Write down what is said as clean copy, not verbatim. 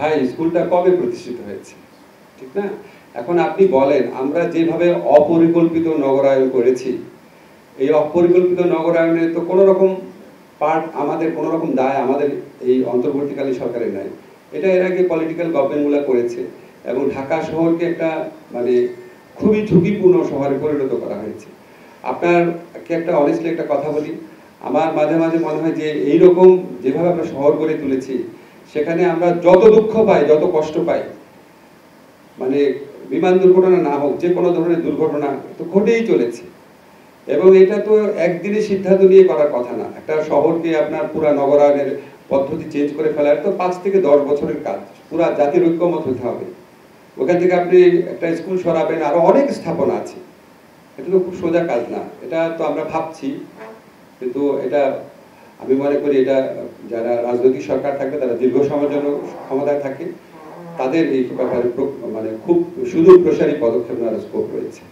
ভাই স্কুলটা কবে প্রতিষ্ঠিত হয়েছে, ঠিক না? এখন আপনি বলেন, আমরা যেভাবে অপরিকল্পিত নগরায়ন করেছি, এই অপরিকল্পিত নগরায়নে তো কোনো রকম পার্ট আমাদের, কোনো রকম দায় আমাদের এই অন্তর্বর্তীকালীন সরকারের নাই। এটা এর আগে পলিটিক্যাল গভর্নমেন্টগুলো করেছে এবং ঢাকা শহরকে একটা মানে খুবই ঝুঁকিপূর্ণ শহরে পরিণত করা হয়েছে। আপনাকে একটা অনেস্টলি একটা কথা বলি, আমার মাঝে মাঝে মনে হয় যে এইরকম যেভাবে আমরা শহর গড়ে তুলেছি, সেখানে আমরা যত দুঃখ পাই, যত কষ্ট পাই, মানে বিমান দুর্ঘটনা না হোক, যে কোনো ধরনের দুর্ঘটনা তো ঘটেই চলেছে। এবং এটা তো একদিনে সিদ্ধান্ত নিয়ে করার কথা না। একটা শহরকে আপনার পুরা নগরায়নের পদ্ধতি চেঞ্জ করে ফেলার তো 5 থেকে 10 বছরের কাজ। পুরা জাতির ঐক্যমত হতে হবে। ওখান থেকে আপনি একটা স্কুল সরাবেন, আরো অনেক স্থাপনা আছে। এটা তো খুব সোজা কাজ না। এটা তো আমরা ভাবছি, কিন্তু এটা আমি মনে করি এটা যারা রাজনৈতিক সরকার থাকবে, তারা দীর্ঘ সময়ের জন্য ক্ষমতায় থাকে, তাদের এই ব্যাপারে মানে খুব সুদূর প্রসারী পদক্ষেপ নেওয়ার স্কোপ রয়েছে।